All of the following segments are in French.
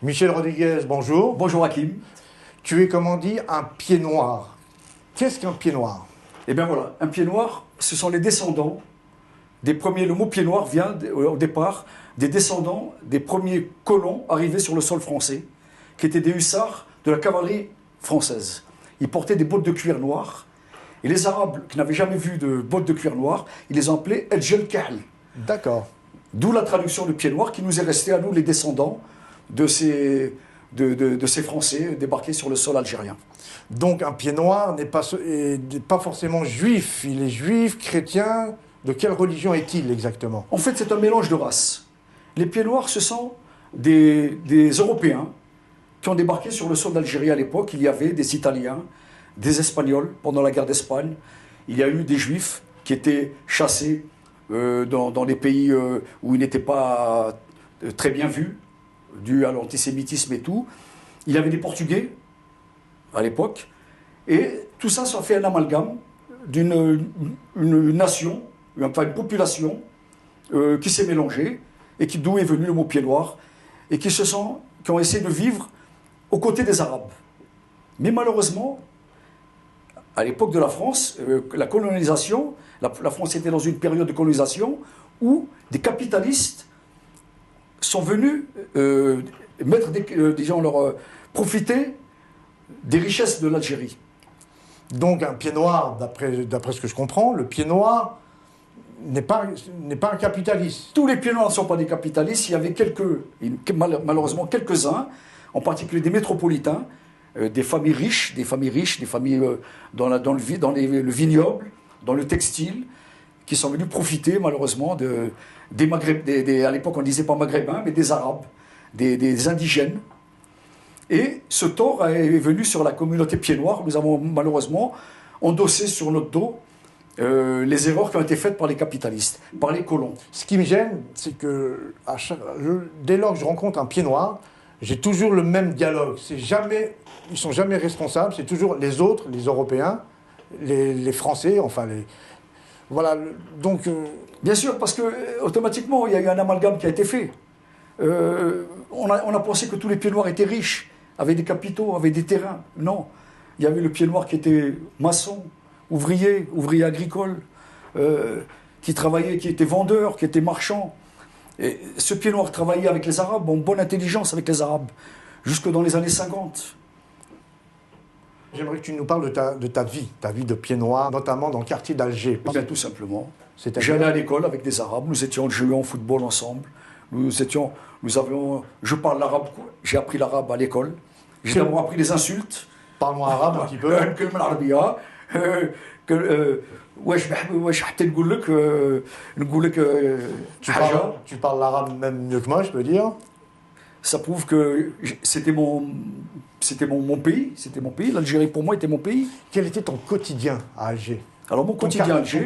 Michel Rodriguez, bonjour. Bonjour Hakim. Tu es, comme on dit, un pied noir. Qu'est-ce qu'un pied noir? Eh bien voilà, un pied noir, ce sont les descendants des premiers. Le mot pied noir vient au départ des descendants des premiers colons arrivés sur le sol français, qui étaient des hussards de la cavalerie française. Ils portaient des bottes de cuir noir. Et les Arabes, qui n'avaient jamais vu de bottes de cuir noir, ils les ont appelés El Kahl. D'accord. D'où la traduction de pied noir qui nous est restée à nous, les descendants de ces Français débarqués sur le sol algérien. Donc un pied noir n'est pas forcément juif. Il est juif, chrétien. De quelle religion est-il exactement? En fait, c'est un mélange de races. Les pieds noirs, ce sont des Européens qui ont débarqué sur le sol d'Algérie à l'époque. Il y avait des Italiens, des Espagnols pendant la guerre d'Espagne. Il y a eu des Juifs qui étaient chassés dans les pays où ils n'étaient pas très bien vus, dû à l'antisémitisme et tout. Il y avait des Portugais à l'époque. Et tout ça, ça fait un amalgame d'une nation, enfin une population qui s'est mélangée et d'où est venu le mot pied noir et qui ont essayé de vivre aux côtés des Arabes. Mais malheureusement, à l'époque de la France, la colonisation, la France était dans une période de colonisation où des capitalistes sont venus profiter des richesses de l'Algérie. Donc un pied noir, d'après ce que je comprends, le pied noir n'est pas un capitaliste. Tous les pieds noirs ne sont pas des capitalistes. Il y avait malheureusement quelques-uns, en particulier des métropolitains, des familles riches, des familles dans le vignoble, dans le textile, qui sont venus profiter malheureusement des Maghrébins, à l'époque on ne disait pas maghrébins, mais des Arabes, des indigènes. Et ce tort est venu sur la communauté pied noir. Nous avons malheureusement endossé sur notre dos les erreurs qui ont été faites par les capitalistes, par les colons. Ce qui me gêne, c'est que dès lors que je rencontre un pied noir, j'ai toujours le même dialogue. Ils ne sont jamais responsables, c'est toujours les autres, les Européens, les Français, enfin les... Voilà, donc... Bien sûr, parce que automatiquement, il y a eu un amalgame qui a été fait. On a pensé que tous les pieds noirs étaient riches, avaient des capitaux, avaient des terrains. Non, il y avait le pied noir qui était maçon, ouvrier agricole, qui travaillait, qui était vendeur, qui était marchand. Et ce pied noir travaillait avec les Arabes, en bonne intelligence avec les Arabes, jusque dans les années 50. J'aimerais que tu nous parles de ta vie de pied noir, notamment dans le quartier d'Alger. Eh bien, tout simplement. J'allais à l'école avec des Arabes, nous jouions au football ensemble. Je parle l'arabe, j'ai appris l'arabe à l'école. J'ai d'abord appris les insultes. Parle-moi arabe un petit peu. Tu parles l'arabe même mieux que moi, je peux dire. Ça prouve que c'était mon pays, l'Algérie pour moi était mon pays. Quel était ton quotidien à Alger? Alors mon quotidien à Alger...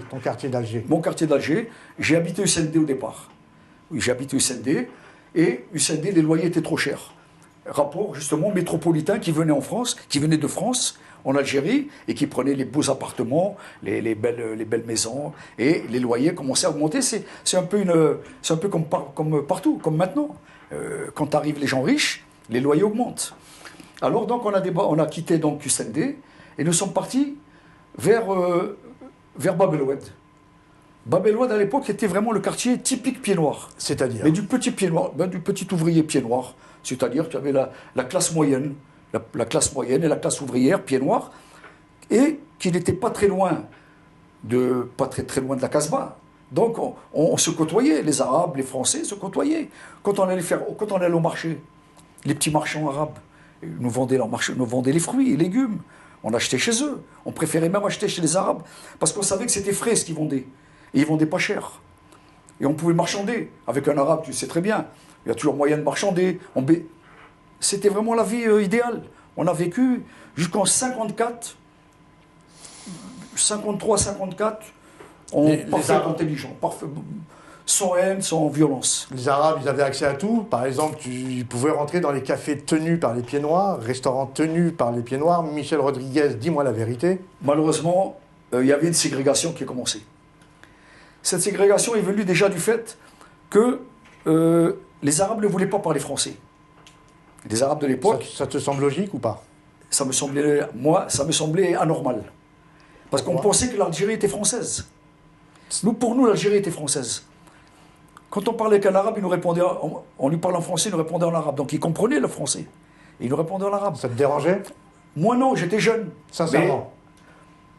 Ton quartier d'Alger. Mon quartier d'Alger, j'ai habité USND au départ. Oui, j'ai habité USND, et USND, les loyers étaient trop chers. Rapport justement métropolitain qui venait de France, en Algérie, et qui prenait les beaux appartements, les belles maisons, et les loyers commençaient à augmenter. C'est un peu comme partout, comme maintenant. Quand arrivent les gens riches, les loyers augmentent. Alors donc on a quitté donc USND, et nous sommes partis vers Bab el Oued. Bab el Oued à l'époque était vraiment le quartier typique pied noir. C'est-à-dire? Mais du petit pied noir, du petit ouvrier pied noir. C'est-à-dire qu'il y avait la classe moyenne, la classe moyenne et la classe ouvrière pied noir, et qui n'était pas très loin de la Casbah. Donc on se côtoyait, les Arabes, les Français se côtoyaient. Quand on allait au marché, les petits marchands arabes nous vendaient les fruits et légumes. On achetait chez eux. On préférait même acheter chez les Arabes parce qu'on savait que c'était frais ce qu'ils vendaient. Et ils vendaient pas cher. Et on pouvait marchander. Avec un Arabe, tu sais très bien, il y a toujours moyen de marchander. C'était vraiment la vie idéale. On a vécu jusqu'en 53, 54, parfait intelligent, sans haine, sans violence. Les Arabes, ils avaient accès à tout. Par exemple, ils pouvaient rentrer dans les cafés tenus par les pieds noirs, restaurants tenus par les pieds noirs. Michel Rodriguez, dis-moi la vérité. Malheureusement, il y avait une ségrégation qui a commencé. Cette ségrégation est venue déjà du fait que les Arabes ne voulaient pas parler français. des Arabes de l'époque. Ça te semble logique ou pas? Ça me semblait anormal. Parce qu'on Pourquoi? pensait que l'Algérie était française. Pour nous, l'Algérie était française. Quand on parlait avec un arabe, il nous répondait, on lui parlait en français, il nous répondait en arabe. Donc il comprenait le français. Et il nous répondait en arabe. Ça te dérangeait? Moi non, j'étais jeune. Sincèrement.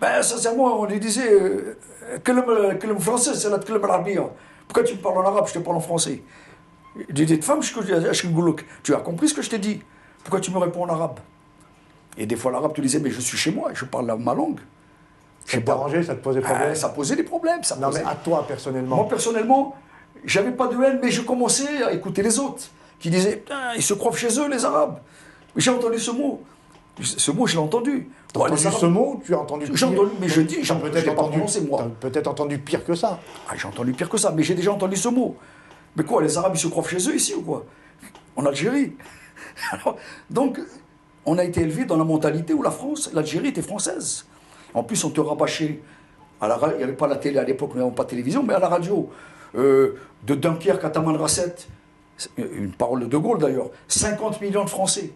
Sincèrement, on lui disait, كلمة français, c'est la كلمة العربية. Pourquoi tu me parles en arabe, je te parle en français? Je dis, femme, tu as compris ce que je t'ai dit? Pourquoi tu me réponds en arabe? Et des fois, l'arabe te disait, mais je suis chez moi, je parle ma langue. Ça te dérangeait, ça te posait problème? Ça posait des problèmes. Non, mais à toi, personnellement. Moi, personnellement, j'avais pas de haine, mais je commençais à écouter les autres, qui disaient, putain, ils se croient chez eux, les Arabes. J'ai entendu ce mot. Ce mot, je l'ai entendu. Tu as entendu ce mot ou tu as entendu pire? J'ai entendu, mais je dis, T'as peut-être pas prononcé, moi. peut-être entendu pire que ça. Ah, j'ai entendu pire que ça, mais j'ai déjà entendu ce mot. Mais quoi, les Arabes, ils se croient chez eux ici ou quoi? En Algérie. Alors, donc, on a été élevé dans la mentalité où l'Algérie était française. En plus, on te rabâchait, il n'y avait pas la télé à l'époque, nous n'avons pas de télévision, mais à la radio, de Dunkerque à Tamanrasset, une parole de De Gaulle d'ailleurs, 50 millions de Français,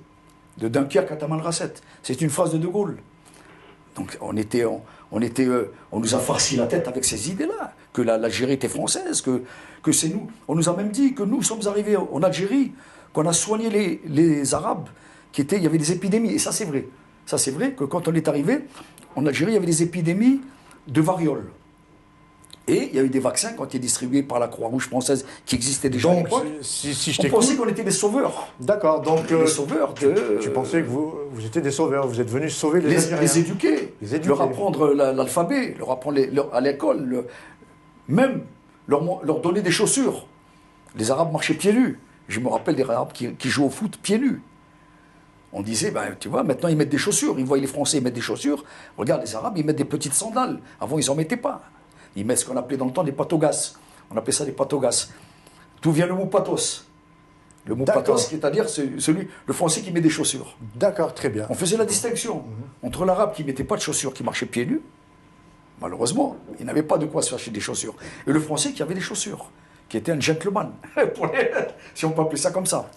de Dunkerque à Tamanrasset. C'est une phrase de De Gaulle. Donc on nous a farci la tête avec ces idées-là, que l'Algérie était française, que c'est nous. On nous a même dit que nous sommes arrivés en Algérie, qu'on a soigné les Arabes, il y avait des épidémies, et ça c'est vrai. Ça c'est vrai que quand on est arrivé, en Algérie, il y avait des épidémies de variole. Et il y a eu des vaccins qui ont été distribués par la Croix-Rouge française qui existait déjà à l'époque. Si je on t'écoute... pensait qu'on était des sauveurs. D'accord, donc... des sauveurs tu pensais que vous étiez des sauveurs, vous êtes venus sauver les Algériens. Les éduquer, leur apprendre l'alphabet, leur apprendre à l'école, même leur donner des chaussures. Les Arabes marchaient pieds nus. Je me rappelle des Arabes qui jouaient au foot pieds nus. On disait, ben, tu vois, maintenant ils mettent des chaussures. Ils voient les Français, ils mettent des chaussures. Regarde, les Arabes, ils mettent des petites sandales. Avant, ils n'en mettaient pas. Ils mettent ce qu'on appelait dans le temps des patogas. On appelait ça des patogas. D'où vient le mot pathos? Le mot pathos, c'est-à-dire le Français qui met des chaussures. D'accord, très bien. On faisait la distinction entre l'Arabe qui ne mettait pas de chaussures, qui marchait pieds nus. Malheureusement, il n'avait pas de quoi se faire des chaussures. Et le Français qui avait des chaussures, qui était un gentleman, si on peut appeler ça comme ça.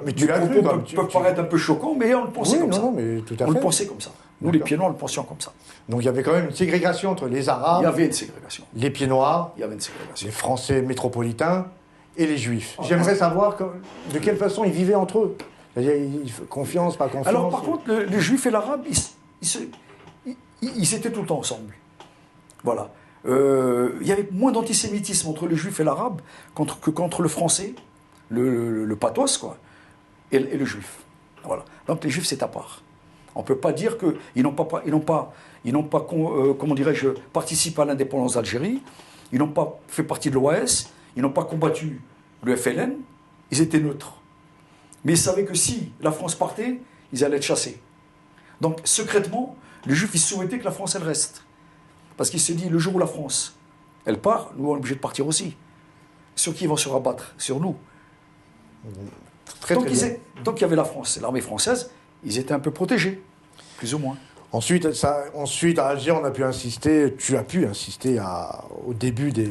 Mais tu l'as cru, peut paraître un peu choquant, mais on le pensait comme ça. Non, mais tout à fait. On le pensait comme ça. Nous, les pieds noirs, on le pensions comme ça. Donc il y avait quand même une ségrégation entre les Arabes. Il y avait une ségrégation. Les pieds noirs. Il y avait une ségrégation. Les Français métropolitains et les Juifs. J'aimerais savoir de quelle façon ils vivaient entre eux. C'est-à-dire, confiance, pas confiance. Alors par contre, les Juifs et l'Arabe, ils étaient tout le temps ensemble. Voilà. Il y avait moins d'antisémitisme entre les Juifs et l'Arabe qu'entre le Français, le pathos, quoi, et le Juif. Voilà. Donc les Juifs, c'est à part. On ne peut pas dire qu'ils n'ont pas comment dirais-je, participé à l'indépendance d'Algérie, ils n'ont pas fait partie de l'OAS, ils n'ont pas combattu le FLN, ils étaient neutres. Mais ils savaient que si la France partait, ils allaient être chassés. Donc secrètement, les Juifs, ils souhaitaient que la France, elle reste. Parce qu'ils se disent, le jour où la France, elle part, nous, on est obligés de partir aussi. Sur qui ils vont se rabattre? Sur nous. Tant qu'il y avait la France, l'armée française, ils étaient un peu protégés, plus ou moins. Ensuite, à Alger, on a pu insister, tu as pu insister au début de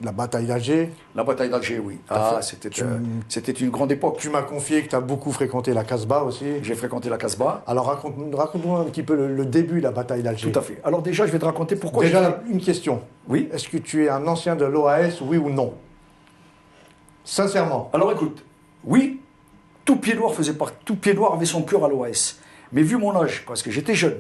la bataille d'Alger. La bataille d'Alger, oui. C'était une grande époque. Tu m'as confié que tu as beaucoup fréquenté la Casbah aussi. J'ai fréquenté la Casbah. Alors raconte-nous un petit peu le début de la bataille d'Alger. Tout à fait. Alors déjà, je vais te raconter pourquoi... Déjà, une question. Oui. Est-ce que tu es un ancien de l'OAS, oui ou non? Sincèrement. Alors écoute, oui, tout pied noir avait son cœur à l'OAS. Mais vu mon âge, parce que j'étais jeune,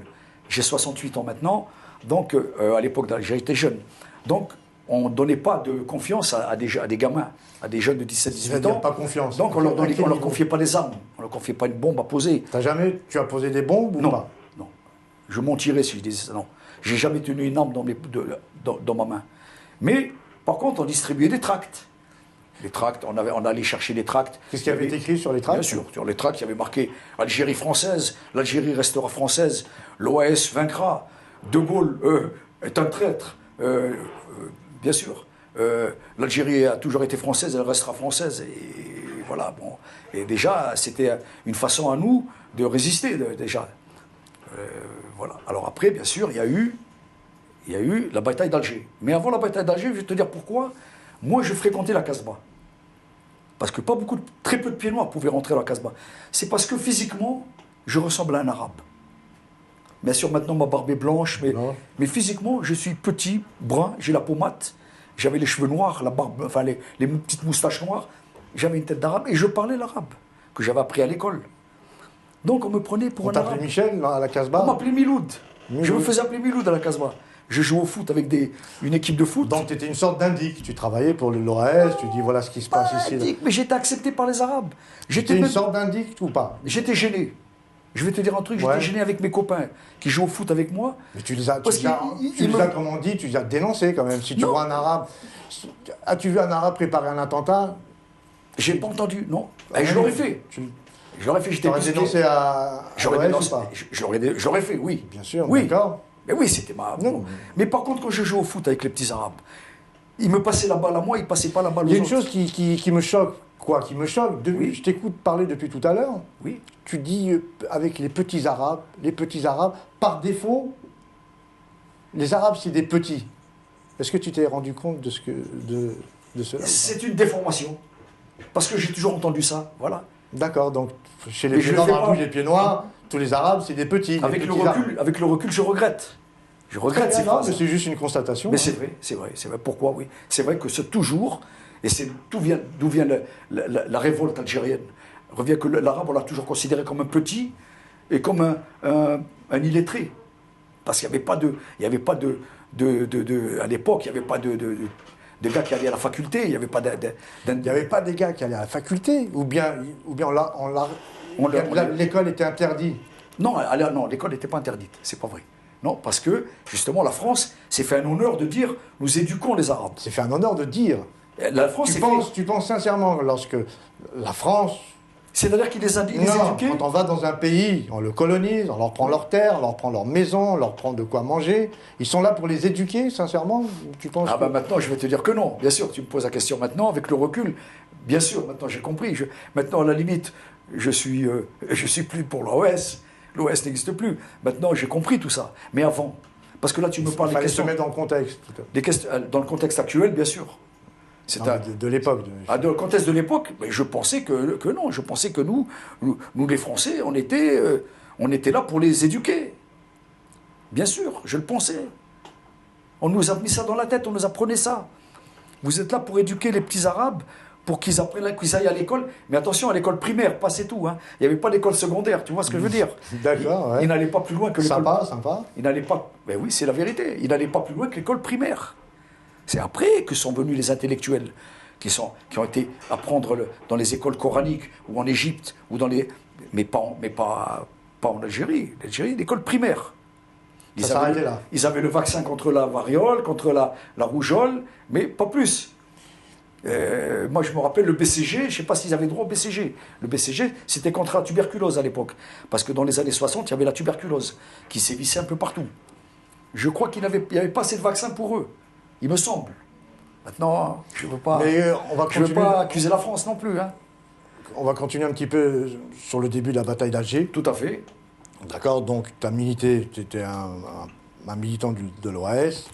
j'ai 68 ans maintenant, donc à l'époque d'Alger, j'étais jeune. Donc on ne donnait pas de confiance à des gamins, à des jeunes de 17-18 ans. Pas confiance. Donc on ne leur confiait pas des armes, on ne leur confiait pas une bombe à poser. Tu as posé des bombes ou pas? Non. Je mentirais si je disais ça, non. J'ai jamais tenu une arme dans ma main. Mais par contre, on distribuait des tracts. Les tracts, on allait chercher les tracts. Qu'est-ce qu'il y avait écrit sur les tracts? Bien sûr, sur les tracts, il y avait marqué Algérie française, l'Algérie restera française, l'OAS vaincra, De Gaulle est un traître. Bien sûr, l'Algérie a toujours été française, elle restera française. Et voilà, bon. Et déjà, c'était une façon à nous de résister, déjà. Voilà. Alors après, bien sûr, il y a eu la bataille d'Alger. Mais avant la bataille d'Alger, je vais te dire pourquoi. Moi, je fréquentais la Casbah. parce que pas beaucoup, très peu de pieds noirs pouvaient rentrer à la Casbah. C'est parce que physiquement, je ressemble à un arabe. Bien sûr, maintenant, ma barbe est blanche, mais physiquement, je suis petit, brun, j'ai la peau mate, j'avais les cheveux noirs, la barbe, enfin les petites moustaches noires, j'avais une tête d'arabe et je parlais l'arabe, que j'avais appris à l'école. Donc on me prenait pour un arabe. On t'appelait Michel à la Casbah? On m'appelait Miloud. Je me faisais appeler Miloud à la Casbah. Je jouais au foot avec une équipe de foot. Donc tu étais une sorte d'indique, tu travaillais pour l'OAS, tu dis voilà ce qui se passe ici. Indique, mais j'étais accepté par les Arabes. J'étais une sorte d'indique ou pas? J'étais gêné. Je vais te dire un truc, j'étais gêné avec mes copains qui jouent au foot avec moi. Mais tu les as, comme on dit, tu les as dénoncés quand même. Si tu vois un arabe, as-tu vu un arabe préparer un attentat? J'ai pas entendu, non. Je l'aurais fait. Je l'aurais fait, j'étais dénoncé à J'aurais fait, oui. Bien sûr, oui. D'accord. Mais oui, c'était ma... Non. Mais par contre, quand je joue au foot avec les petits arabes, ils me passaient la balle à moi, ils passaient pas la balle aux autres. Il y a une chose qui me choque. Quoi, qui me choque, je t'écoute parler depuis tout à l'heure. Oui. Tu dis avec les petits arabes, par défaut, les arabes c'est des petits. Est-ce que tu t'es rendu compte de cela? C'est une déformation. Parce que j'ai toujours entendu ça, voilà. D'accord, donc chez les pieds noirs, les pieds noirs, tous les arabes c'est des petits. Avec le recul, je regrette. Je regrette ces phrases. C'est juste une constatation. Mais c'est vrai. Pourquoi, oui. C'est vrai que c'est toujours... Et c'est d'où vient la révolte algérienne. Revient que l'arabe, on l'a toujours considéré comme un petit et comme un illettré. Parce qu'il n'y avait pas de, à l'époque, il n'y avait pas de gars qui allaient à la faculté. Il n'y avait pas des gars qui allaient à la faculté. Ou bien l'école était interdite. Non, l'école n'était pas interdite. C'est pas vrai. Non, parce que, justement, la France s'est fait un honneur de dire « nous éduquons les Arabes ». C'est fait un honneur de dire. La France tu penses sincèrement, lorsque la France... C'est-à-dire qu'ils les éduquaient. Quand on va dans un pays, on le colonise, on leur prend leurs terres, on leur prend leur maison, on leur prend de quoi manger. Ils sont là pour les éduquer, sincèrement? Tu penses maintenant, je vais te dire que non. Bien sûr, tu me poses la question maintenant, avec le recul. Bien sûr, maintenant j'ai compris. Maintenant, à la limite, je suis plus pour l'OS. L'OS n'existe plus. Maintenant, j'ai compris tout ça. Mais avant, parce que là, tu me parles des questions... Il fallait se mettre dans le contexte. Dans le contexte actuel, bien sûr. De l'époque. Dans le contexte de l'époque, je pensais que non. Je pensais que nous les Français, on était là pour les éduquer. Bien sûr, je le pensais. On nous a mis ça dans la tête, on nous apprenait ça. Vous êtes là pour éduquer les petits Arabes, pour qu'ils apprennent, qu'ils aillent à l'école. Mais attention, à l'école primaire, pas c'est tout. Hein. Il n'y avait pas d'école secondaire, tu vois ce que je veux dire? D'accord, ouais. Ils n'allaient pas plus loin que l'école... Sympa. Ils n'allaient pas... Ben oui, c'est la vérité. Ils n'allaient pas plus loin que l'école primaire. C'est après que sont venus les intellectuels qui ont été apprendre dans les écoles coraniques ou en Égypte ou dans les mais pas en Algérie. L'Algérie, l'école primaire. Ils avaient le vaccin contre la variole, contre la rougeole, mais pas plus. Moi, je me rappelle le BCG, je ne sais pas s'ils avaient droit au BCG. Le BCG, c'était contre la tuberculose à l'époque. Parce que dans les années 60, il y avait la tuberculose qui sévissait un peu partout. Je crois qu'il n'y avait pas assez de vaccins pour eux. Il me semble. Maintenant, je ne veux pas accuser la France non plus. Hein. On va continuer un petit peu sur le début de la bataille d'Alger. Tout à fait. D'accord, donc tu as milité, tu étais un militant de l'OAS.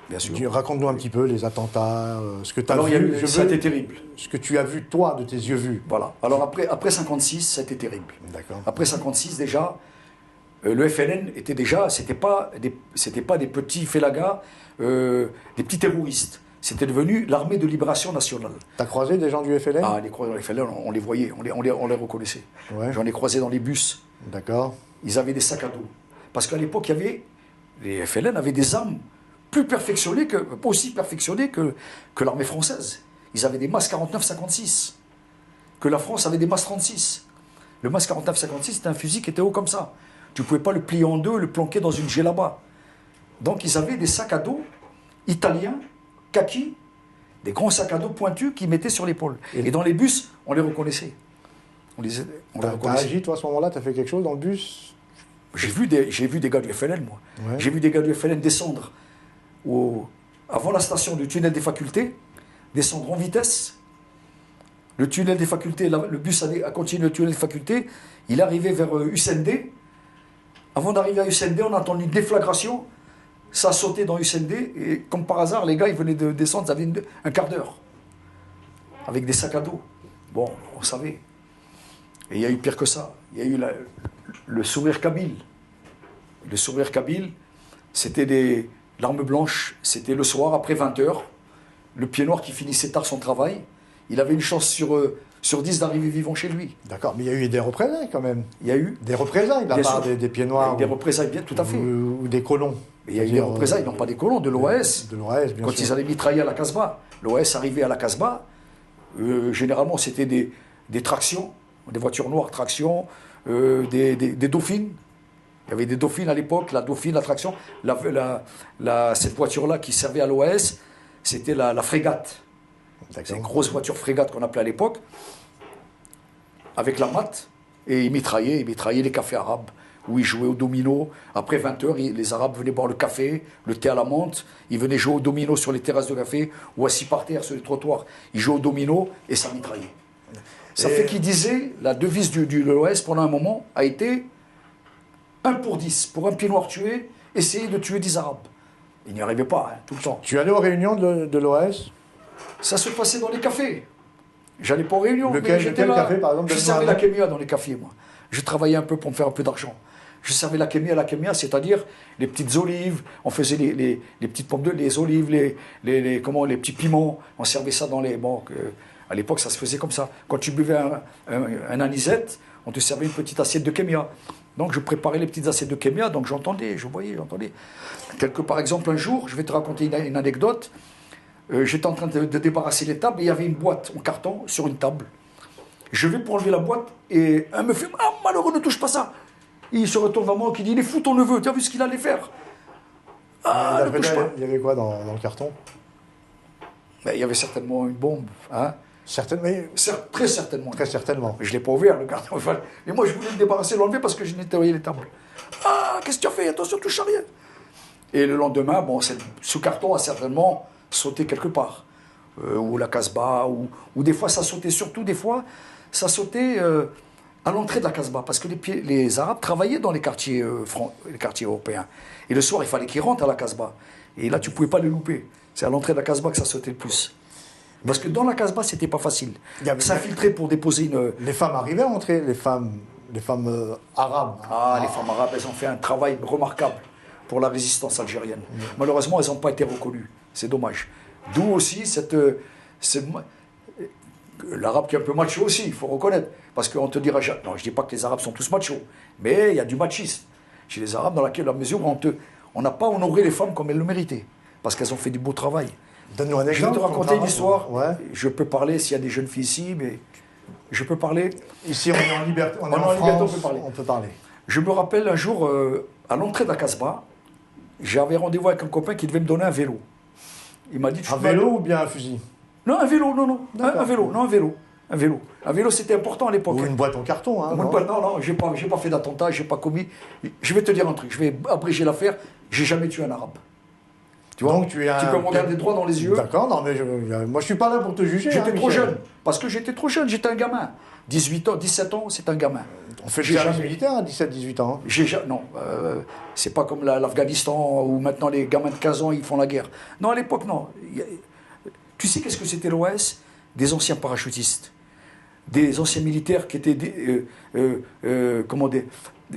Bien sûr. Raconte-nous un petit peu les attentats, ce que tu as vu. Ça a été terrible. Ce que tu as vu, toi, de tes yeux vus. Voilà. Alors après 56, ça a été terrible. D'accord. Après 56, déjà, le FLN était déjà, c'était pas des petits félagas, des petits terroristes. C'était devenu l'armée de libération nationale. T'as croisé des gens du FLN? Ah, les croisés dans le FLN, on les voyait, on les reconnaissait. Ouais. J'en ai croisé dans les bus. D'accord. Ils avaient des sacs à dos. Parce qu'à l'époque, les FLN avaient des armes plus perfectionnées aussi perfectionnées que l'armée française. Ils avaient des MAS 49-56. Que la France avait des MAS 36. Le MAS 49-56, c'était un fusil qui était haut comme ça. Tu ne pouvais pas le plier en deux, le planquer dans une djellaba. Donc ils avaient des sacs à dos italiens, kaki, des grands sacs à dos pointus qu'ils mettaient sur l'épaule. Et dans les bus, on les reconnaissait. T'as agi, toi, à ce moment-là? T'as fait quelque chose dans le bus? J'ai vu des gars du FLN, moi. Ouais. J'ai vu des gars du FLN descendre avant la station du tunnel des facultés, descendre en vitesse. Le tunnel des facultés, le bus a continué le tunnel des facultés. Il arrivait vers USND. Avant d'arriver à USND, on a entendu une déflagration. Ça a sauté dans USND. Et comme par hasard, les gars, ils venaient de descendre, ça avait un quart d'heure. avec des sacs à dos. Bon, on savait. Et il y a eu pire que ça. Il y a eu le sourire kabyle. Le sourire kabyle, c'était l'arme blanche. C'était le soir, après 20h. Le pied noir qui finissait tard son travail. Il avait une chance sur 10 d'arriver vivant chez lui. D'accord, mais il y a eu des représailles quand même. Il y a eu des représailles de la part des pieds noirs. Des représailles, bien, tout à fait. Ou des colons. Mais il y a eu des représailles, non pas des colons, de l'OAS. De l'OAS, bien Quand sûr. ils allaient mitrailler à la Casbah. L'OAS arrivait à la Casbah. Généralement, c'était des tractions, des voitures noires traction, des dauphines. Il y avait des dauphines à l'époque, la dauphine, la traction. Cette voiture-là qui servait à l'OAS, c'était la frégate. C'est une grosse voiture frégate qu'on appelait à l'époque, avec la matte, et ils mitraillaient les cafés arabes, où ils jouaient au domino. Après 20h, les Arabes venaient boire le café, le thé à la menthe, ils venaient jouer au domino sur les terrasses de café, ou assis par terre sur les trottoirs. Ils jouaient au domino, et ça mitraillait. Ça fait qu'ils disaient, la devise de l'OS pendant un moment a été 1 pour 10. Pour un pied noir tué, essayez de tuer 10 Arabes. Ils n'y arrivaient pas, hein, tout le temps. Tu es allé aux réunions de l'OAS? Ça se passait dans les cafés. J'allais pas aux réunions, lequel café, par exemple? Je servais la kémia dans les cafés, moi. Je travaillais un peu pour me faire un peu d'argent. Je servais la kémia, c'est-à-dire les petites olives, on faisait les petites pommes de lait, les olives, les petits piments, on servait ça dans les... Bon, à l'époque, ça se faisait comme ça. Quand tu buvais un anisette, on te servait une petite assiette de kémia. Donc je préparais les petites assiettes de kémia, donc j'entendais. Par exemple, un jour, je vais te raconter une anecdote. J'étais en train de débarrasser les tables et il y avait une boîte en carton sur une table. Je vais pour enlever la boîte et un me fait « Ah, malheureux, ne touche pas ça !» Il se retourne vers moi et dit « Il est fou ton neveu, tu as vu ce qu'il allait faire ?» Ah, ne touche pas. Il y avait quoi dans le carton? Ben, il y avait certainement une bombe. Hein. Certainement. Très certainement. Très certainement. Je ne l'ai pas ouvert, le carton. Mais moi, je voulais le débarrasser, l'enlever parce que je nettoyais les tables. Ah, qu'est-ce que tu as fait? Attention, touche à rien. Et le lendemain, bon, ce carton a certainement sauté quelque part. Ou la Casbah, ou des fois, ça sautait surtout, des fois, ça sautait à l'entrée de la Casbah. Parce que les Arabes travaillaient dans les quartiers européens. Et le soir, il fallait qu'ils rentrent à la Casbah. Et là, tu ne pouvais pas les louper. C'est à l'entrée de la Casbah que ça sautait le plus. Parce que dans la Casbah, c'était pas facile. S'infiltrer pour déposer une... Les femmes arrivaient à entrer, les femmes arabes. Ah, les femmes arabes, elles ont fait un travail remarquable pour la résistance algérienne. Malheureusement, elles n'ont pas été reconnues. C'est dommage. D'où aussi l'arabe qui est un peu macho aussi, il faut reconnaître. Parce qu'on te dira... Non, je ne dis pas que les arabes sont tous machos, mais il y a du machisme chez les arabes dans la mesure où on n'a pas honoré les femmes comme elles le méritaient. Parce qu'elles ont fait du beau travail. Donne-nous un exemple. Je vais te raconter une histoire. Ouais. Je peux parler s'il y a des jeunes filles ici, mais je peux parler. Ici, on est en liberté. On est en France, on peut parler. Je me rappelle un jour, à l'entrée de la Casbah, j'avais rendez-vous avec un copain qui devait me donner un vélo. Il m'a dit... Un vélo ou bien un fusil? Non, un vélo, non. Un vélo, non, un vélo. Un vélo. Un vélo, c'était important à l'époque. Ou une boîte en carton, hein? Non, j'ai pas fait d'attentat, j'ai pas commis... Je vais te dire un truc, je vais abréger l'affaire, j'ai jamais tué un arabe. Tu vois, donc, tu peux me regarder droit dans les yeux. D'accord, non, mais moi je suis pas là pour te juger. J'étais trop jeune, parce que j'étais trop jeune, j'étais un gamin. 18 ans, 17 ans, c'est un gamin. On fait le service militaire à 17-18 ans. Non, c'est pas comme l'Afghanistan où maintenant les gamins de 15 ans ils font la guerre. Non, à l'époque, non. Tu sais qu'est-ce que c'était l'OAS? Des anciens parachutistes, des anciens militaires qui étaient,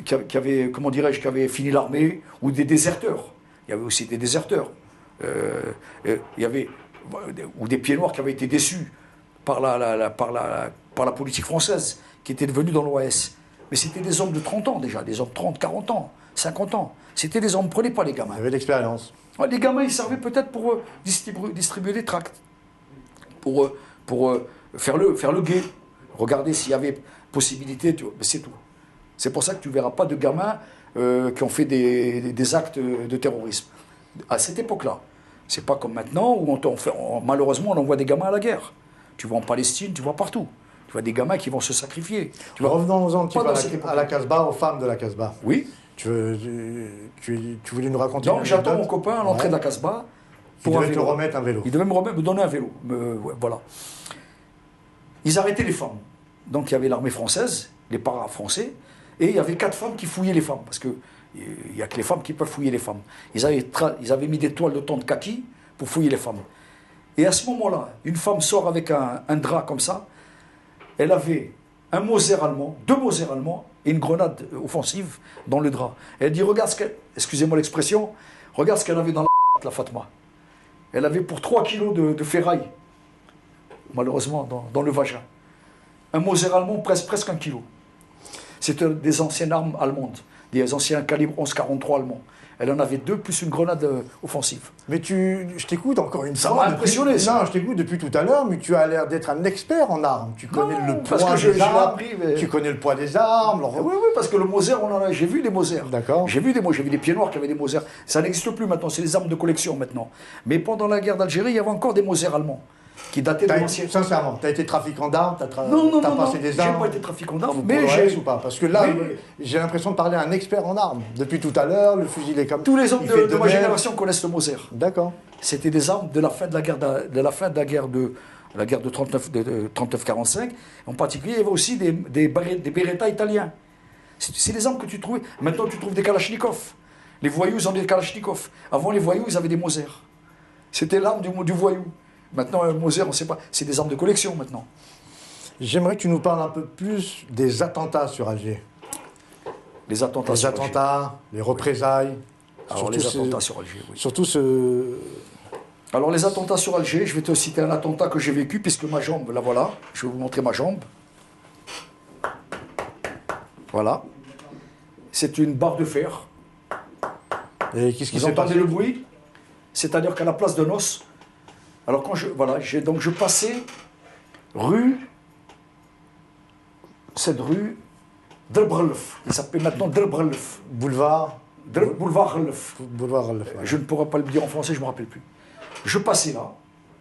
qui avaient fini l'armée, ou des déserteurs. Il y avait aussi des déserteurs. Il y avait ou des pieds noirs qui avaient été déçus par la politique française, qui étaient devenus dans l'OAS. Mais c'était des hommes de 30 ans déjà, des hommes de 30, 40 ans, 50 ans. C'était des hommes, ne prenez pas les gamins. Il y avait de l'expérience. Les gamins, ils servaient peut-être pour distribuer des tracts, pour faire le guet, regarder s'il y avait possibilité, mais c'est tout. C'est pour ça que tu ne verras pas de gamins qui ont fait des actes de terrorisme. À cette époque-là. C'est pas comme maintenant où malheureusement on envoie des gamins à la guerre. Tu vois en Palestine, tu vois partout. Tu vois des gamins qui vont se sacrifier. Revenons-en un petit peu à la Casbah, aux femmes de la Casbah. Oui. Tu voulais nous raconter une anecdote? J'attends mon copain à l'entrée de la Casbah. Il devait te remettre un vélo. Il devait me donner un vélo. Voilà. Ils arrêtaient les femmes. Donc il y avait l'armée française, les paras français, et il y avait 4 femmes qui fouillaient les femmes. Parce que il n'y a que les femmes qui peuvent fouiller les femmes. Ils avaient mis des toiles de tente kaki pour fouiller les femmes. Et à ce moment-là, une femme sort avec un drap comme ça. Elle avait un Moser allemand, 2 Moser allemands et une grenade offensive dans le drap. Et elle dit, regarde ce qu'elle, excusez-moi l'expression, regarde ce qu'elle avait dans la Fatma. Elle avait pour 3 kilos de ferraille, malheureusement, dans le vagin. Un Moser allemand, presque 1 kilo. C'était des anciennes armes allemandes, des anciens calibres 11-43 allemands. Elle en avait 2 plus une grenade offensive. Mais je t'écoute encore une fois. Ça m'a impressionné, ça. Non, je t'écoute depuis tout à l'heure, mais tu as l'air d'être un expert en armes. Tu connais le poids des armes. Appris, mais... Tu connais le poids des armes. Oui, parce que le Moser, j'ai vu des Moser. D'accord. J'ai vu des pieds noirs qui avaient des Moser. Ça n'existe plus maintenant, c'est des armes de collection maintenant. Mais pendant la guerre d'Algérie, il y avait encore des Moser allemands qui dataient de l'ancien. Sincèrement, tu as été trafiquant d'armes, tu as passé des armes. J'ai pas été trafiquant d'armes, mais j'ai ou pas. Parce que là, j'ai l'impression de parler à un expert en armes. Depuis tout à l'heure, le fusil est comme. Tous les hommes de ma génération connaissent le Moser. D'accord. C'était des armes de la fin de la guerre de 39-45. En particulier, il y avait aussi des Beretta italiens. C'est des armes que tu trouvais. Maintenant, tu trouves des Kalachnikov. Les voyous, ils ont des Kalachnikov. Avant, les voyous, ils avaient des Moser. C'était l'arme du voyou. Maintenant, un Moser, on ne sait pas. C'est des armes de collection, maintenant. J'aimerais que tu nous parles un peu plus des attentats sur Alger. Les attentats, les représailles. Alors, les attentats sur Alger, oui. Surtout ce... Alors, les attentats sur Alger, je vais te citer un attentat que j'ai vécu, puisque ma jambe, la voilà. Je vais vous montrer ma jambe. Voilà. C'est une barre de fer. Et qu'est-ce qui vous entendez le bruit? C'est-à-dire qu'à la place d'un os, alors quand je passais cette rue Delbrelf, il s'appelle maintenant Delbrelf. Boulevard Relef. Boulevard Relef. Je ne pourrais pas le dire en français, je ne me rappelle plus. Je passais là,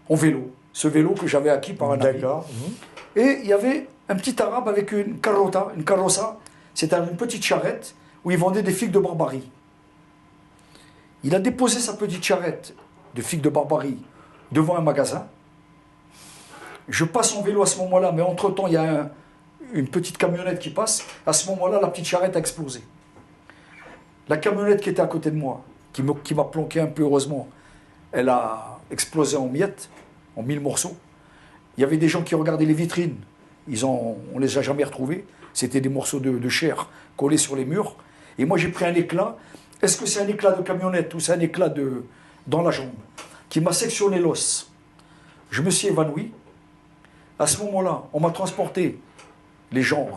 en vélo, ce vélo que j'avais acquis par un ami. D'accord. Et il y avait un petit arabe avec une carrossa, c'était une petite charrette où il vendait des figues de Barbarie. Il a déposé sa petite charrette de figues de Barbarie devant un magasin. Je passe en vélo à ce moment-là, mais entre-temps, il y a une petite camionnette qui passe. À ce moment-là, la petite charrette a explosé. La camionnette qui était à côté de moi, qui m'a planqué un peu, heureusement, elle a explosé en miettes, en 1000 morceaux. Il y avait des gens qui regardaient les vitrines. On ne les a jamais retrouvés. C'était des morceaux de chair collés sur les murs. Et moi, j'ai pris un éclat. Est-ce que c'est un éclat de camionnette ou c'est un éclat dans la jambe qui m'a sectionné l'os? Je me suis évanoui. À ce moment-là, on m'a transporté. Les gens...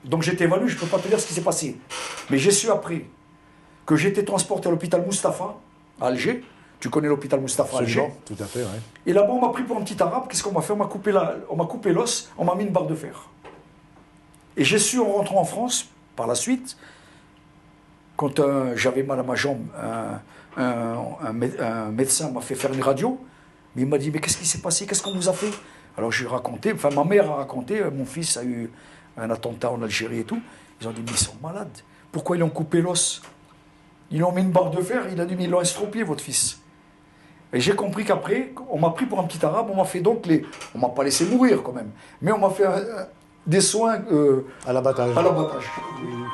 Donc j'étais évanoui, je ne peux pas te dire ce qui s'est passé. Mais j'ai su après que j'étais transporté à l'hôpital Mustapha, à Alger. Tu connais l'hôpital Mustapha à Alger? Tout à fait, oui. Et là-bas, on m'a pris pour un petit arabe. Qu'est-ce qu'on m'a fait? On m'a coupé l'os, on m'a mis une barre de fer. Et j'ai su, en rentrant en France, par la suite, quand j'avais mal à ma jambe, un médecin m'a fait faire une radio. Mais il m'a dit, mais qu'est-ce qui s'est passé? Qu'est-ce qu'on vous a fait? Alors j'ai raconté, enfin ma mère a raconté, mon fils a eu un attentat en Algérie et tout. Ils ont dit, mais ils sont malades. Pourquoi ils ont coupé l'os? Ils lui ont mis une barre de fer, il a dit, mais ils l'ont estropié, votre fils. Et j'ai compris qu'après, on m'a pris pour un petit arabe, on m'a fait donc on m'a pas laissé mourir quand même, mais on m'a fait des soins à l'abattage.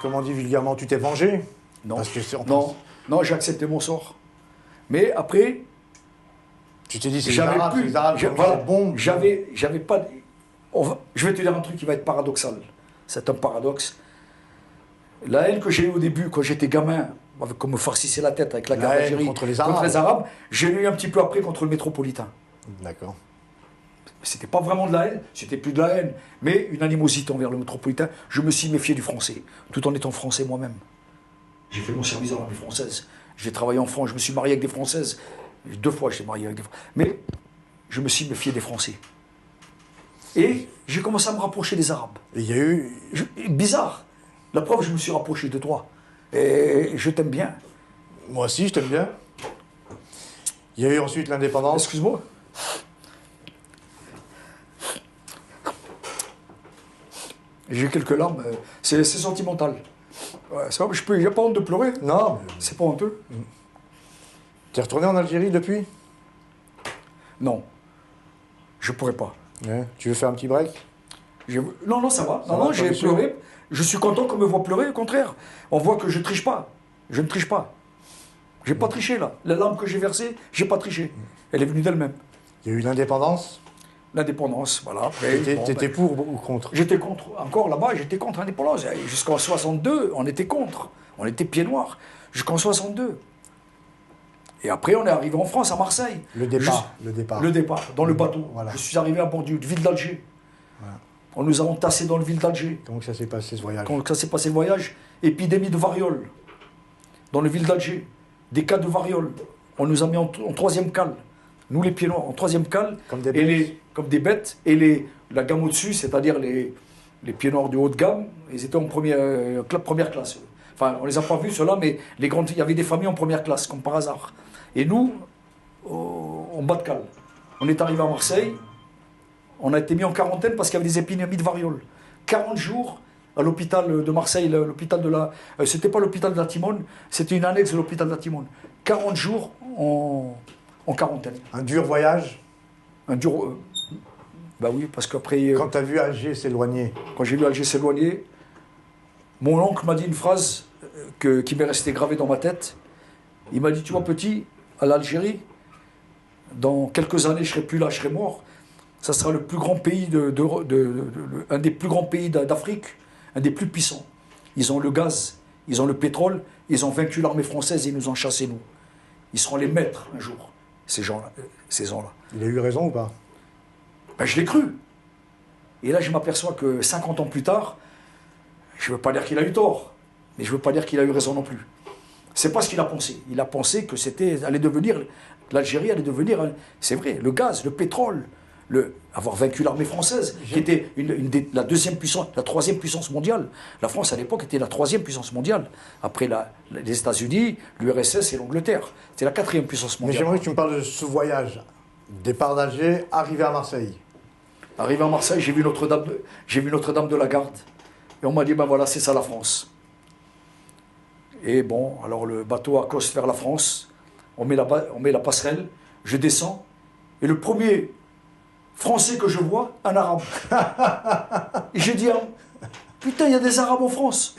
Comment on dit vulgairement, tu t'es vengé? Non, parce que non, j'ai accepté mon sort. Mais après, tu t'es dit, c'est les Arabes, j'avais pas... Je vais te dire un truc qui va être paradoxal. C'est un paradoxe. La haine que j'ai eue au début, quand j'étais gamin, comme me farcissait la tête avec la guerre d'Algérie contre les Arabes, j'ai eu un petit peu après contre le métropolitain. D'accord. C'était pas vraiment de la haine, c'était plus de la haine, mais une animosité envers le métropolitain. Je me suis méfié du français, tout en étant français moi-même. J'ai fait mon service dans l'armée française. J'ai travaillé en France, je me suis marié avec des Françaises. 2 fois, j'étais marié avec des Françaises. Mais je me suis méfié des Français. Et j'ai commencé à me rapprocher des Arabes. Et il y a eu... Bizarre. La preuve, je me suis rapproché de toi. Et je t'aime bien. Moi aussi, je t'aime bien. Il y a eu ensuite l'indépendance. Excuse-moi. J'ai eu quelques larmes. C'est sentimental. Ouais, j'ai pas honte de pleurer. Non. C'est pas honteux. Tu es retourné en Algérie depuis? Non. Je pourrais pas. Ouais. Tu veux faire un petit break? Non, ça va. Non, j'ai pleuré. Je suis content qu'on me voit pleurer, au contraire. On voit que je triche pas. Je ne triche pas. J'ai pas triché, là. La larme que j'ai versée, j'ai pas triché. Elle est venue d'elle-même. Il y a eu l'indépendance. L'indépendance, voilà. T'étais pour ou contre? J'étais contre. Encore là-bas, j'étais contre l'indépendance. Jusqu'en 62, on était contre. On était pieds noirs. Jusqu'en 62. Et après, on est arrivé en France, à Marseille. Le départ. Le départ. Le départ, dans le bateau. Voilà. Je suis arrivé à bord de ville d'Alger. Voilà. On nous a entassés dans le ville d'Alger. Comment ça s'est passé ce voyage? Quand ça s'est passé le voyage, épidémie de variole. Dans le ville d'Alger. Des cas de variole. On nous a mis en troisième cale. Nous, les pieds noirs, en troisième cale. Comme des bêtes. Comme des bêtes. Et la gamme au-dessus, c'est-à-dire les pieds noirs de haut de gamme, ils étaient en première classe. Enfin, on les a pas vus, ceux-là, mais il y avait des familles en première classe, comme par hasard. Et nous, en bas de cale. On est arrivé à Marseille, on a été mis en quarantaine parce qu'il y avait des épidémies de variole. 40 jours à l'hôpital de Marseille, l'hôpital de la... c'était pas l'hôpital de la Timone, c'était une annexe de l'hôpital de la Timone. 40 jours en quarantaine. Un dur voyage? Un dur... bah oui, parce qu'après... Quand tu as vu Alger s'éloigner? Quand j'ai vu Alger s'éloigner, mon oncle m'a dit une phrase qui m'est restée gravée dans ma tête. Il m'a dit, tu vois petit, à l'Algérie, dans quelques années, je serai plus là, je serai mort. Ça sera le plus grand pays un des plus grands pays d'Afrique, un des plus puissants. Ils ont le gaz, ils ont le pétrole, ils ont vaincu l'armée française et ils nous ont chassés, nous. Ils seront les maîtres un jour, ces gens-là. Il a eu raison ou pas? Ben, je l'ai cru. Et là, je m'aperçois que 50 ans plus tard, je ne veux pas dire qu'il a eu tort, mais je ne veux pas dire qu'il a eu raison non plus. C'est pas ce qu'il a pensé. Il a pensé que l'Algérie allait devenir, c'est vrai, le gaz, le pétrole, avoir vaincu l'armée française, qui était la troisième puissance mondiale. La France, à l'époque, était la troisième puissance mondiale. Après les États-Unis, l'URSS et l'Angleterre. C'était la quatrième puissance mondiale. Mais j'aimerais que tu me parles de ce voyage. Départ d'Alger, arrivé à Marseille. Arrivé à Marseille, j'ai vu Notre-Dame de la Garde. Et on m'a dit, ben voilà, c'est ça la France. Et bon, alors le bateau accoste vers la France. On met la passerelle. Je descends. Et le premier Français que je vois, un Arabe. Et j'ai dit, putain, il y a des Arabes en France.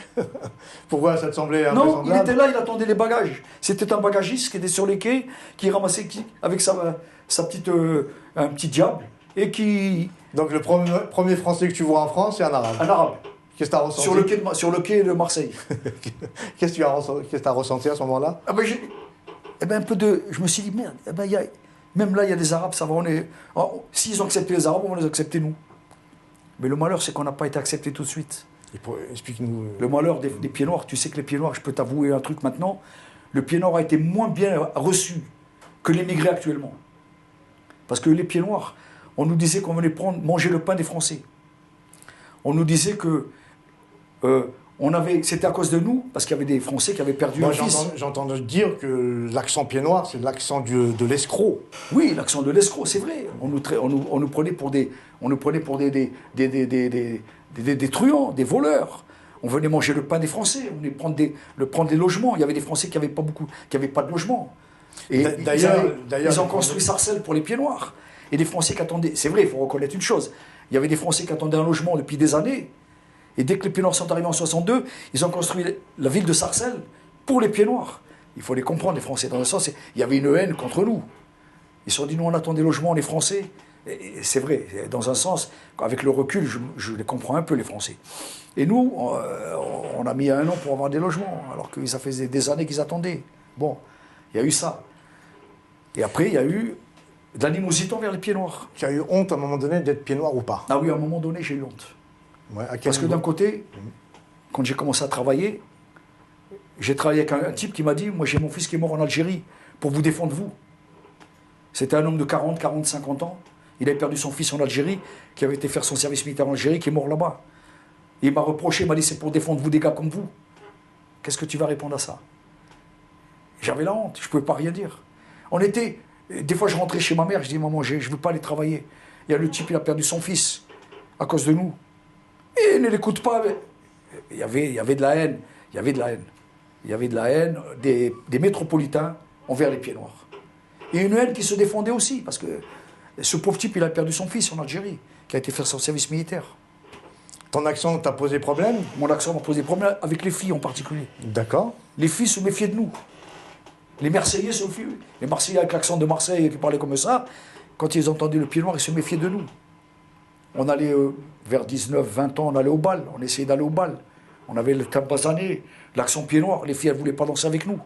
Pourquoi ça te semblait Non, invraisemblable? il était là, il attendait les bagages. C'était un bagagiste qui était sur les quais, qui ramassait avec un petit diable, et qui... Donc le premier Français que tu vois en France, c'est un Arabe. Un Arabe. Qu'est-ce que tu as ressenti? Sur le quai de Marseille. Qu'est-ce que tu as ressenti à ce moment-là? Ah ben un peu de... Je me suis dit, merde, même là, il y a des Arabes, ça va, s'ils ont accepté les Arabes, on va les accepter, nous. Mais le malheur, c'est qu'on n'a pas été accepté tout de suite. Explique-nous. Le malheur des pieds noirs, tu sais que les pieds noirs, je peux t'avouer un truc maintenant, le pied noir a été moins bien reçu que l'émigré actuellement. Parce que les pieds noirs, on nous disait qu'on venait manger le pain des Français. On nous disait que c'était à cause de nous, parce qu'il y avait des Français qui avaient perdu un fils. J'entends dire que l'accent pied noir, c'est l'accent de l'escroc. Oui, l'accent de l'escroc, c'est vrai. On nous prenait pour des truands, des voleurs. On venait manger le pain des Français, on venait prendre des logements. Il y avait des Français qui n'avaient pas de logement. Et ils ont construit Sarcelles pour les pieds noirs. Et des Français qui attendaient... C'est vrai, il faut reconnaître une chose. Il y avait des Français qui attendaient un logement depuis des années. Et dès que les pieds noirs sont arrivés en 62, ils ont construit la ville de Sarcelles pour les pieds noirs. Il faut les comprendre, les Français. Dans le sens, il y avait une haine contre nous. Ils se sont dit, nous, on attend des logements, les Français. Et c'est vrai, dans un sens, avec le recul, je les comprends un peu, les Français. Et nous, on a mis 1 an pour avoir des logements, alors que ça faisait des années qu'ils attendaient. Bon, il y a eu ça. Et après, il y a eu de l'animosité envers les pieds noirs. Tu as eu honte à un moment donné d'être pied noir ou pas? Ah oui, à un moment donné, j'ai eu honte. Ouais, parce que d'un côté, quand j'ai commencé à travailler, j'ai travaillé avec un type qui m'a dit, moi j'ai mon fils qui est mort en Algérie pour vous défendre vous. C'était un homme de 40, 50 ans. Il avait perdu son fils en Algérie, qui avait été faire son service militaire en Algérie, qui est mort là-bas. Il m'a reproché, il m'a dit, c'est pour défendre vous des gars comme vous. Qu'est-ce que tu vas répondre à ça? J'avais la honte, je ne pouvais pas rien dire. Des fois je rentrais chez ma mère, je dis, maman, je ne veux pas aller travailler. Il y a le type, il a perdu son fils à cause de nous. Et ne l'écoute pas. Il y avait de la haine. Il y avait de la haine des métropolitains envers les pieds noirs. Et une haine qui se défendait aussi, parce que ce pauvre type, il a perdu son fils en Algérie, qui a été faire son service militaire. Ton accent t'a posé problème? Mon accent m'a posé problème, avec les filles en particulier. D'accord. Les filles se méfiaient de nous. Les Marseillais se méfiaient. Les Marseillais avec l'accent de Marseille qui parlaient comme ça, quand ils entendaient le pied noir, ils se méfiaient de nous. On allait vers 19, 20 ans, on allait au bal, on essayait d'aller au bal. On avait le tabazané, l'accent pied noir, les filles, elles ne voulaient pas danser avec nous.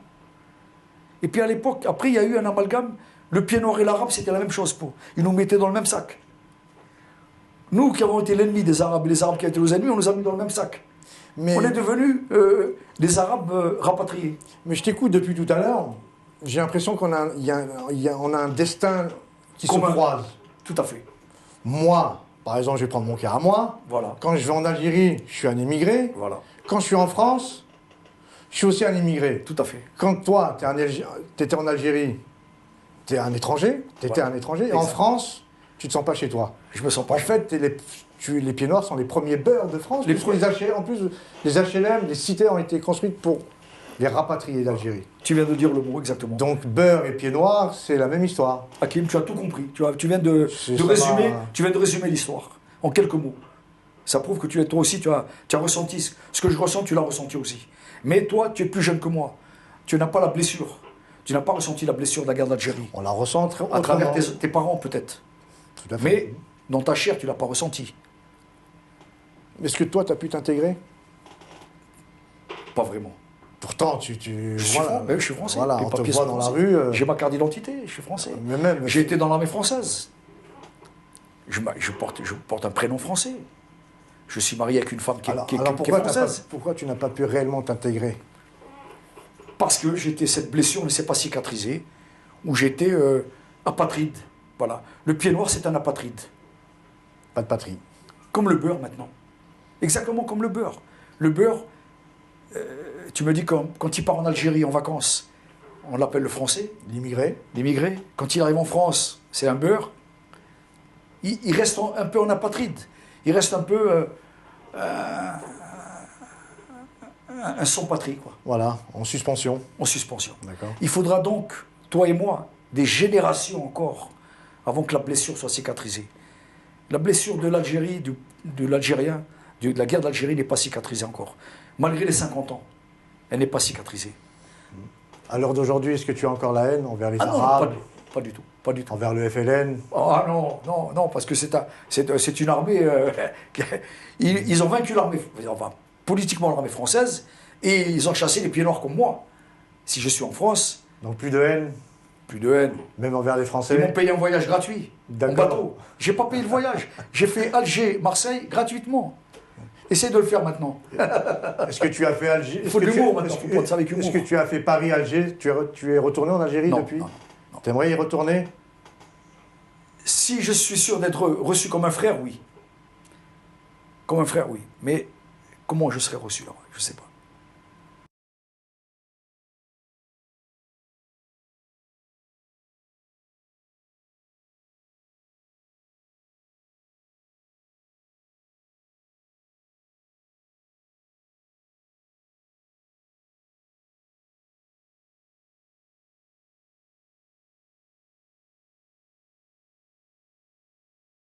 Et puis à l'époque, après, il y a eu un amalgame. Le pied noir et l'arabe, c'était la même chose. Ils nous mettaient dans le même sac. Nous qui avons été l'ennemi des Arabes et les Arabes qui étaient nos ennemis, on nous a mis dans le même sac. Mais on est devenus des Arabes rapatriés. Mais je t'écoute depuis tout à l'heure. J'ai l'impression qu'on a, on a un destin qui se croise. Tout à fait. Moi, par exemple, je vais prendre mon cas à moi. Voilà. Quand je vais en Algérie, je suis un immigré. Voilà. Quand je suis en France, je suis aussi un immigré. Tout à fait. Quand toi, tu étais en Algérie, tu es un étranger. Tu étais un étranger. Et en France, tu ne te sens pas chez toi. Je me sens pas. En fait, les pieds noirs sont les premiers beurs de France. En plus, les HLM, les cités ont été construites pour les rapatriés d'Algérie. Tu viens de dire le mot exactement. Donc beurre et pieds noirs, c'est la même histoire. Hakim, tu as tout compris. Tu viens de résumer l'histoire en quelques mots. Ça prouve que toi aussi, tu as ressenti ce que je ressens, tu l'as ressenti aussi. Mais toi, tu es plus jeune que moi. Tu n'as pas la blessure. Tu n'as pas ressenti la blessure de la guerre d'Algérie. On la ressent à travers tes parents, peut-être. Tout à fait. Mais dans ta chair, tu ne l'as pas ressenti. Est-ce que toi, tu as pu t'intégrer? Pas vraiment. Pourtant, je suis français. Voilà, on te voit dans la rue. J'ai ma carte d'identité, je suis français. Mais même. J'ai été dans l'armée française. Je porte un prénom français. Je suis marié avec une femme qui est française. Pourquoi tu n'as pas pu réellement t'intégrer? Parce que cette blessure ne s'est pas cicatrisée, où j'étais apatride. Voilà. Le pied noir, c'est un apatride. Pas de patrie. Comme le beurre maintenant. Exactement comme le beurre. Le beurre, tu me dis quand il part en Algérie en vacances, on l'appelle le français. L'immigré. L'immigré. Quand il arrive en France, c'est un beurre. Il reste un peu en apatride. Il reste un peu un sans-patrie, quoi. Voilà, en suspension. En suspension. D'accord. Il faudra donc, toi et moi, des générations encore, avant que la blessure soit cicatrisée. La blessure de l'Algérie, de l'Algérien, de la guerre d'Algérie n'est pas cicatrisée encore. Malgré les 50 ans, elle n'est pas cicatrisée. À l'heure d'aujourd'hui, est-ce que tu as encore la haine envers les Non, Arabes? pas du tout. Pas du tout. Envers le FLN? Ah non, parce que c'est une armée... ils ont vaincu l'armée, enfin, politiquement l'armée française, et ils ont chassé les pieds noirs comme moi. Si je suis en France... Donc plus de haine? Plus de haine. Même envers les Français? Ils m'ont payé un voyage gratuit, en bateau. J'ai pas payé le voyage. J'ai fait Alger-Marseille gratuitement. Essaye de le faire maintenant. Est-ce que tu as fait Alger? Il faut de l'humour maintenant, il faut prendre ça avec humour. Est-ce que tu as fait Paris-Alger? Tu es retourné en Algérie depuis? Non. Tu aimerais y retourner? Si je suis sûr d'être reçu comme un frère, oui. Comme un frère, oui. Mais comment je serai reçu là? Je ne sais pas.